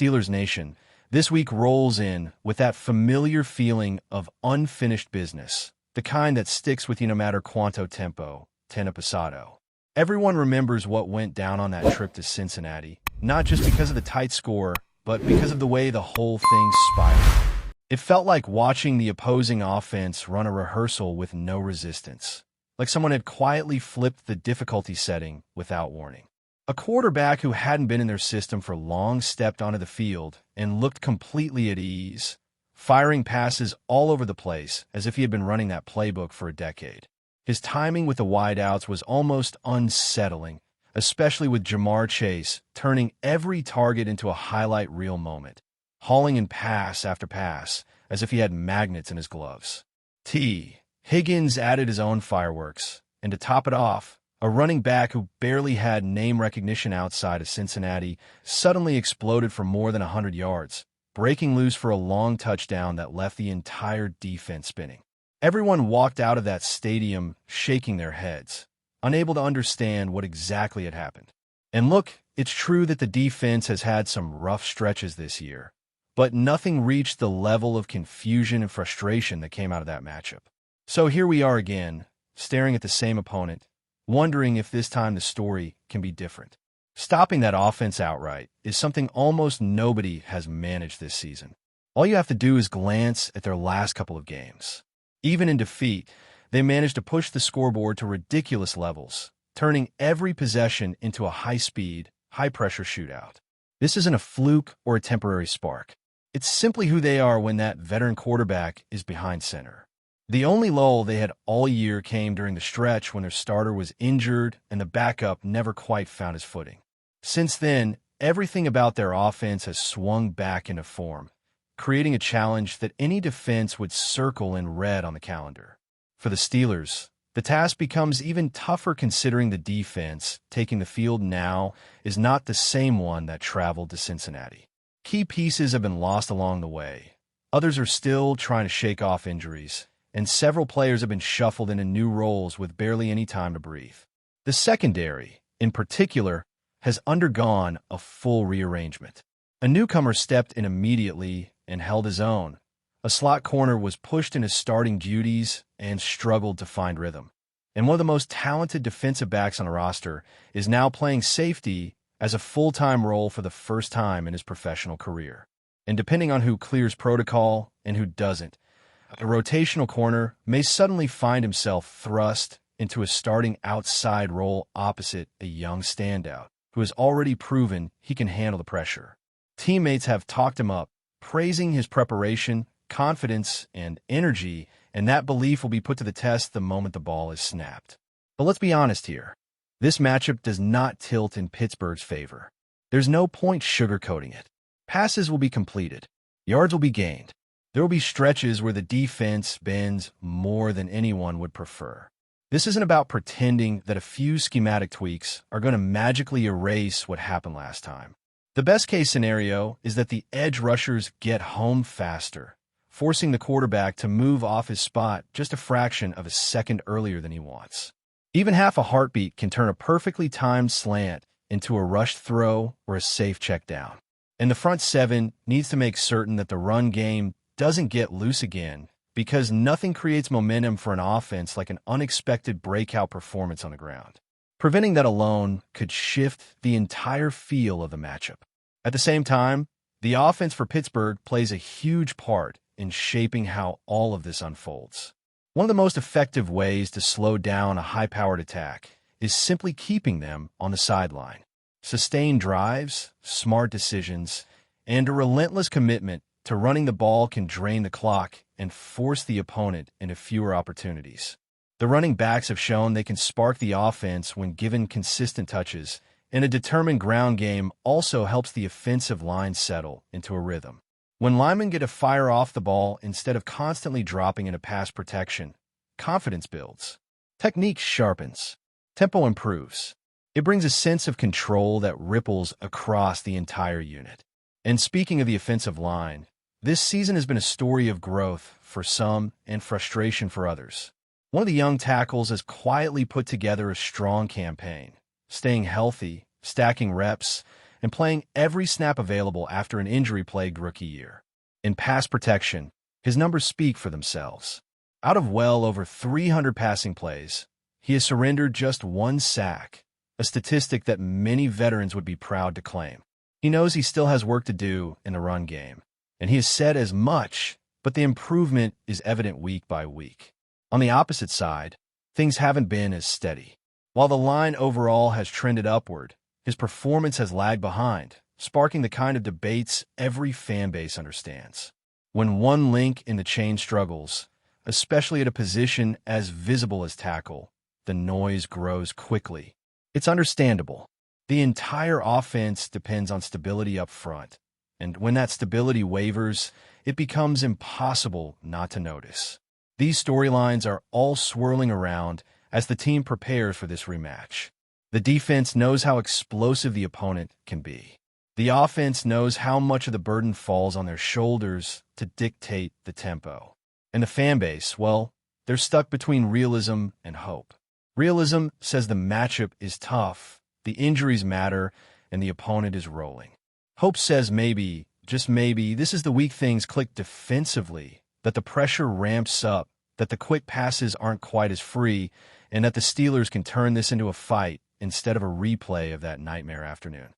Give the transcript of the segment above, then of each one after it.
Steelers Nation, this week rolls in with that familiar feeling of unfinished business, the kind that sticks with you no matter quanto tempo, tenna pasado. Everyone remembers what went down on that trip to Cincinnati, not just because of the tight score, but because of the way the whole thing spiraled. It felt like watching the opposing offense run a rehearsal with no resistance, like someone had quietly flipped the difficulty setting without warning. A quarterback who hadn't been in their system for long stepped onto the field and looked completely at ease, firing passes all over the place as if he had been running that playbook for a decade. His timing with the wideouts was almost unsettling, especially with Jamar Chase turning every target into a highlight reel moment, hauling in pass after pass as if he had magnets in his gloves. Higgins added his own fireworks, and to top it off, a running back who barely had name recognition outside of Cincinnati suddenly exploded for more than 100 yards, breaking loose for a long touchdown that left the entire defense spinning. Everyone walked out of that stadium shaking their heads, unable to understand what exactly had happened. And look, it's true that the defense has had some rough stretches this year, but nothing reached the level of confusion and frustration that came out of that matchup. So here we are again, staring at the same opponent, wondering if this time the story can be different. Stopping that offense outright is something almost nobody has managed this season. All you have to do is glance at their last couple of games. Even in defeat, they managed to push the scoreboard to ridiculous levels, turning every possession into a high-speed, high-pressure shootout. This isn't a fluke or a temporary spark. It's simply who they are when that veteran quarterback is behind center. The only lull they had all year came during the stretch when their starter was injured and the backup never quite found his footing. Since then, everything about their offense has swung back into form, creating a challenge that any defense would circle in red on the calendar. For the Steelers, the task becomes even tougher considering the defense taking the field now is not the same one that traveled to Cincinnati. Key pieces have been lost along the way. Others are still trying to shake off injuries, and several players have been shuffled into new roles with barely any time to breathe. The secondary, in particular, has undergone a full rearrangement. A newcomer stepped in immediately and held his own. A slot corner was pushed into starting duties and struggled to find rhythm. And one of the most talented defensive backs on the roster is now playing safety as a full-time role for the first time in his professional career. And depending on who clears protocol and who doesn't, a rotational corner may suddenly find himself thrust into a starting outside role opposite a young standout who has already proven he can handle the pressure. Teammates have talked him up, praising his preparation, confidence, and energy, and that belief will be put to the test the moment the ball is snapped. But let's be honest here. This matchup does not tilt in Pittsburgh's favor. There's no point sugarcoating it. Passes will be completed. Yards will be gained. There will be stretches where the defense bends more than anyone would prefer. This isn't about pretending that a few schematic tweaks are going to magically erase what happened last time. The best-case scenario is that the edge rushers get home faster, forcing the quarterback to move off his spot just a fraction of a second earlier than he wants. Even half a heartbeat can turn a perfectly timed slant into a rushed throw or a safe check down. And the front seven needs to make certain that the run game doesn't get loose again, because nothing creates momentum for an offense like an unexpected breakout performance on the ground. Preventing that alone could shift the entire feel of the matchup. At the same time, the offense for Pittsburgh plays a huge part in shaping how all of this unfolds. One of the most effective ways to slow down a high-powered attack is simply keeping them on the sideline. Sustained drives, smart decisions, and a relentless commitment to running the ball can drain the clock and force the opponent into fewer opportunities. The running backs have shown they can spark the offense when given consistent touches, and a determined ground game also helps the offensive line settle into a rhythm. When linemen get to fire off the ball instead of constantly dropping into pass protection, confidence builds. Technique sharpens. Tempo improves. It brings a sense of control that ripples across the entire unit. And speaking of the offensive line, this season has been a story of growth for some and frustration for others. One of the young tackles has quietly put together a strong campaign, staying healthy, stacking reps, and playing every snap available after an injury-plagued rookie year. In pass protection, his numbers speak for themselves. Out of well over 300 passing plays, he has surrendered just 1 sack, a statistic that many veterans would be proud to claim. He knows he still has work to do in the run game, and he has said as much, but the improvement is evident week by week. On the opposite side, things haven't been as steady. While the line overall has trended upward, his performance has lagged behind, sparking the kind of debates every fan base understands. When one link in the chain struggles, especially at a position as visible as tackle, the noise grows quickly. It's understandable. The entire offense depends on stability up front, and when that stability wavers, it becomes impossible not to notice. These storylines are all swirling around as the team prepares for this rematch. The defense knows how explosive the opponent can be. The offense knows how much of the burden falls on their shoulders to dictate the tempo. And the fan base, well, they're stuck between realism and hope. Realism says the matchup is tough, the injuries matter, and the opponent is rolling. Hope says maybe, just maybe, this is the week things click defensively, that the pressure ramps up, that the quick passes aren't quite as free, and that the Steelers can turn this into a fight instead of a replay of that nightmare afternoon.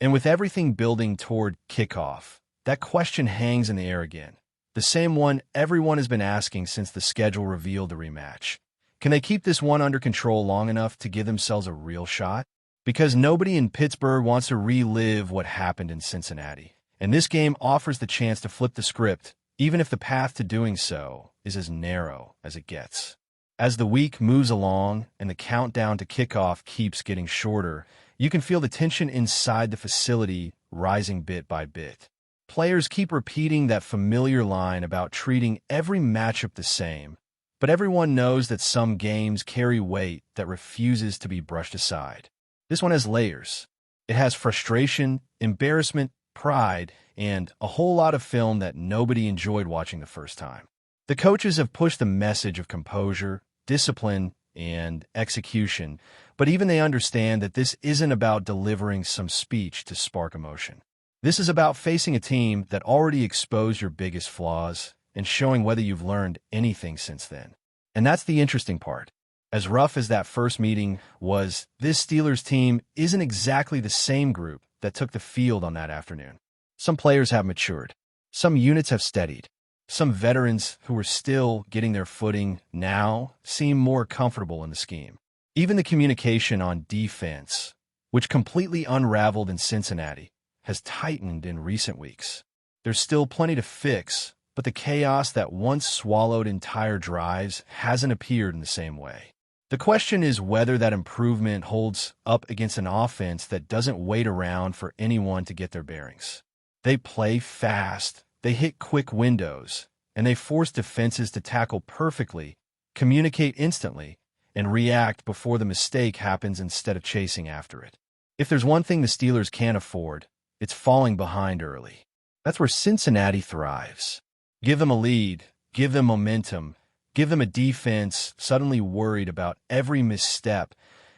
And with everything building toward kickoff, that question hangs in the air again. The same one everyone has been asking since the schedule revealed the rematch. Can they keep this one under control long enough to give themselves a real shot? Because nobody in Pittsburgh wants to relive what happened in Cincinnati. And this game offers the chance to flip the script, even if the path to doing so is as narrow as it gets. As the week moves along and the countdown to kickoff keeps getting shorter, you can feel the tension inside the facility rising bit by bit. Players keep repeating that familiar line about treating every matchup the same, but everyone knows that some games carry weight that refuses to be brushed aside. This one has layers. It has frustration, embarrassment, pride, and a whole lot of film that nobody enjoyed watching the first time. The coaches have pushed the message of composure, discipline, and execution, but even they understand that this isn't about delivering some speech to spark emotion. This is about facing a team that already exposed your biggest flaws and showing whether you've learned anything since then. And that's the interesting part. As rough as that first meeting was, this Steelers team isn't exactly the same group that took the field on that afternoon. Some players have matured. Some units have steadied. Some veterans who were still getting their footing now seem more comfortable in the scheme. Even the communication on defense, which completely unraveled in Cincinnati, has tightened in recent weeks. There's still plenty to fix, but the chaos that once swallowed entire drives hasn't appeared in the same way. The question is whether that improvement holds up against an offense that doesn't wait around for anyone to get their bearings. They play fast, they hit quick windows, and they force defenses to tackle perfectly, communicate instantly, and react before the mistake happens instead of chasing after it. If there's one thing the Steelers can't afford, it's falling behind early. That's where Cincinnati thrives. Give them a lead, give them momentum, give them a defense suddenly worried about every misstep,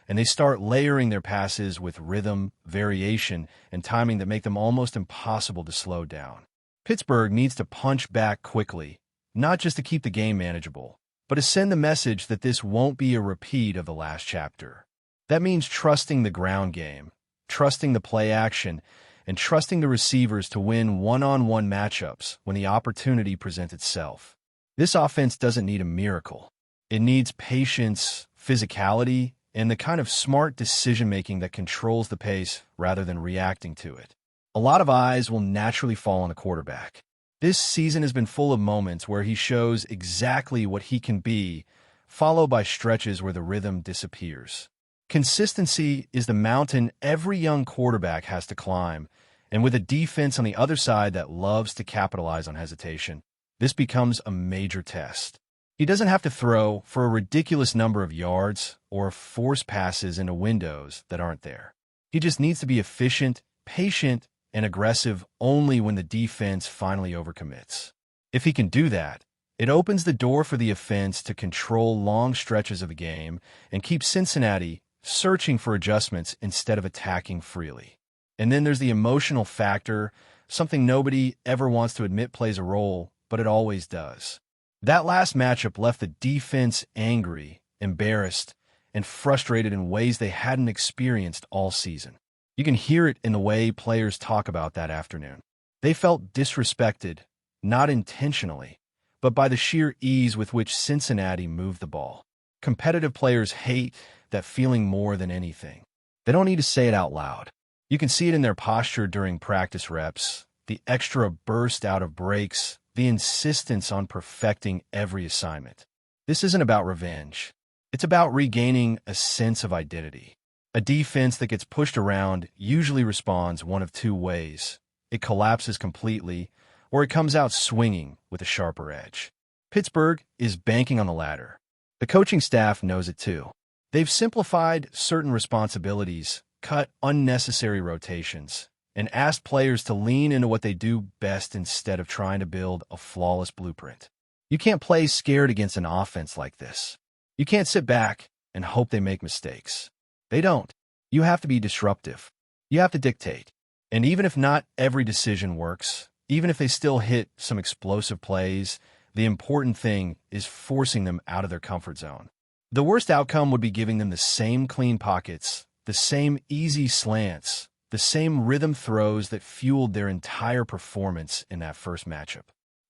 and they start layering their passes with rhythm, variation, and timing that make them almost impossible to slow down. Pittsburgh needs to punch back quickly, not just to keep the game manageable, but to send the message that this won't be a repeat of the last chapter. That means trusting the ground game, trusting the play action, and trusting the receivers to win one-on-one matchups when the opportunity presents itself. This offense doesn't need a miracle. It needs patience, physicality, and the kind of smart decision-making that controls the pace rather than reacting to it. A lot of eyes will naturally fall on the quarterback. This season has been full of moments where he shows exactly what he can be, followed by stretches where the rhythm disappears. Consistency is the mountain every young quarterback has to climb, and with a defense on the other side that loves to capitalize on hesitation, this becomes a major test. He doesn't have to throw for a ridiculous number of yards or force passes into windows that aren't there. He just needs to be efficient, patient, and aggressive only when the defense finally overcommits. If he can do that, it opens the door for the offense to control long stretches of the game and keep Cincinnati searching for adjustments instead of attacking freely. And then there's the emotional factor, something nobody ever wants to admit plays a role, but it always does. That last matchup left the defense angry, embarrassed, and frustrated in ways they hadn't experienced all season. You can hear it in the way players talk about that afternoon. They felt disrespected, not intentionally, but by the sheer ease with which Cincinnati moved the ball. Competitive players hate that feeling more than anything. They don't need to say it out loud. You can see it in their posture during practice reps, the extra burst out of breaks, the insistence on perfecting every assignment. This isn't about revenge. It's about regaining a sense of identity. A defense that gets pushed around usually responds one of two ways. It collapses completely, or it comes out swinging with a sharper edge. Pittsburgh is banking on the latter. The coaching staff knows it too. They've simplified certain responsibilities, cut unnecessary rotations, and asked players to lean into what they do best instead of trying to build a flawless blueprint. You can't play scared against an offense like this. You can't sit back and hope they make mistakes. They don't. You have to be disruptive. You have to dictate. And even if not every decision works, even if they still hit some explosive plays, the important thing is forcing them out of their comfort zone. The worst outcome would be giving them the same clean pockets, the same easy slants, the same rhythm throws that fueled their entire performance in that first matchup.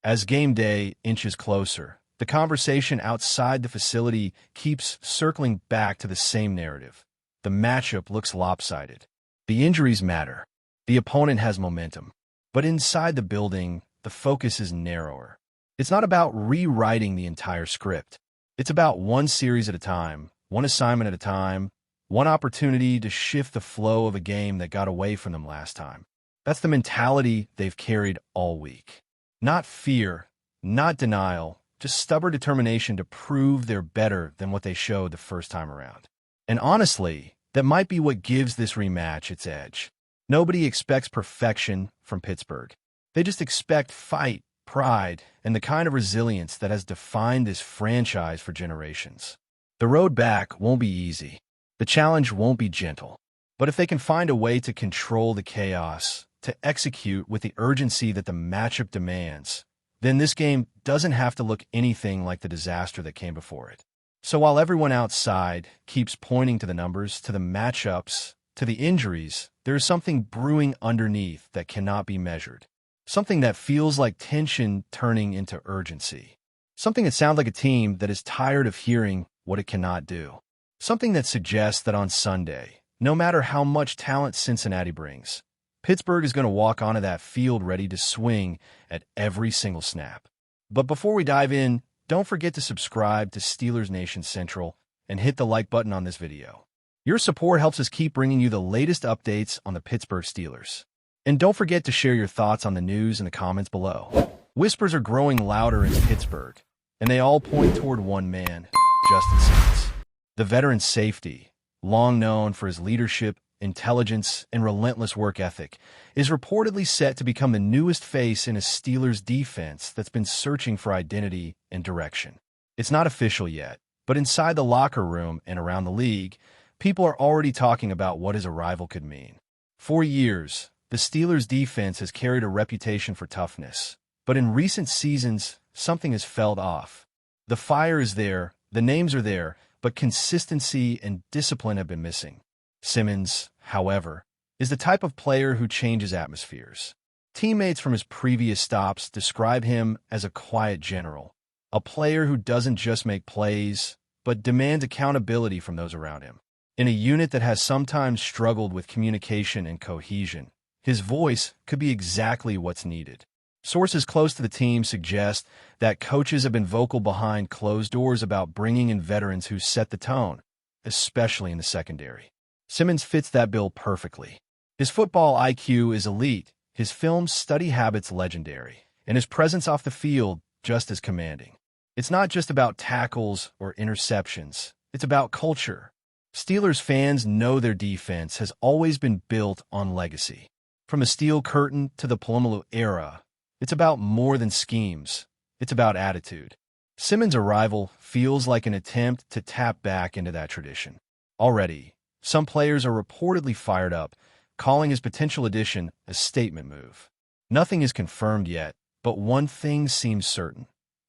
As game day inches closer, the conversation outside the facility keeps circling back to the same narrative. The matchup looks lopsided. The injuries matter. The opponent has momentum. But inside the building, the focus is narrower. It's not about rewriting the entire script. It's about one series at a time, one assignment at a time, one opportunity to shift the flow of a game that got away from them last time. That's the mentality they've carried all week. Not fear, not denial, just stubborn determination to prove they're better than what they showed the first time around. And honestly, that might be what gives this rematch its edge. Nobody expects perfection from Pittsburgh. They just expect fight, pride, and the kind of resilience that has defined this franchise for generations. The road back won't be easy. The challenge won't be gentle. But if they can find a way to control the chaos, to execute with the urgency that the matchup demands, then this game doesn't have to look anything like the disaster that came before it. So while everyone outside keeps pointing to the numbers, to the matchups, to the injuries, there is something brewing underneath that cannot be measured. Something that feels like tension turning into urgency. Something that sounds like a team that is tired of hearing what it cannot do. Something that suggests that on Sunday, no matter how much talent Cincinnati brings, Pittsburgh is going to walk onto that field ready to swing at every single snap. But before we dive in, don't forget to subscribe to Steelers Nation Central and hit the like button on this video. Your support helps us keep bringing you the latest updates on the Pittsburgh Steelers. And don't forget to share your thoughts on the news in the comments below. Whispers are growing louder in Pittsburgh, and they all point toward one man, Justin Simmons. The veteran safety, long known for his leadership, intelligence, and relentless work ethic, is reportedly set to become the newest face in a Steelers defense that's been searching for identity and direction. It's not official yet, but inside the locker room and around the league, people are already talking about what his arrival could mean. For years, the Steelers' defense has carried a reputation for toughness, but in recent seasons, something has felt off. The fire is there, the names are there, but consistency and discipline have been missing. Simmons, however, is the type of player who changes atmospheres. Teammates from his previous stops describe him as a quiet general, a player who doesn't just make plays, but demands accountability from those around him. In a unit that has sometimes struggled with communication and cohesion, his voice could be exactly what's needed. Sources close to the team suggest that coaches have been vocal behind closed doors about bringing in veterans who set the tone, especially in the secondary. Simmons fits that bill perfectly. His football IQ is elite, his film study habits legendary, and his presence off the field just as commanding. It's not just about tackles or interceptions, it's about culture. Steelers fans know their defense has always been built on legacy. From the Steel Curtain to the Polamalu era, it's about more than schemes. It's about attitude. Simmons' arrival feels like an attempt to tap back into that tradition. Already, some players are reportedly fired up, calling his potential addition a statement move. Nothing is confirmed yet, but one thing seems certain.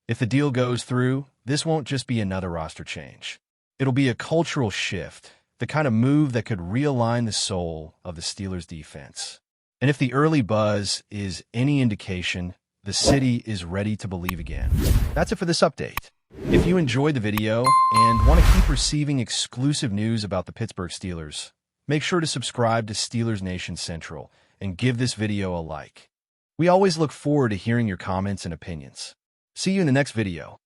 If the deal goes through, this won't just be another roster change. It'll be a cultural shift, the kind of move that could realign the soul of the Steelers' defense. And if the early buzz is any indication, the city is ready to believe again. That's it for this update. If you enjoyed the video and want to keep receiving exclusive news about the Pittsburgh Steelers, make sure to subscribe to Steelers Nation Central and give this video a like. We always look forward to hearing your comments and opinions. See you in the next video.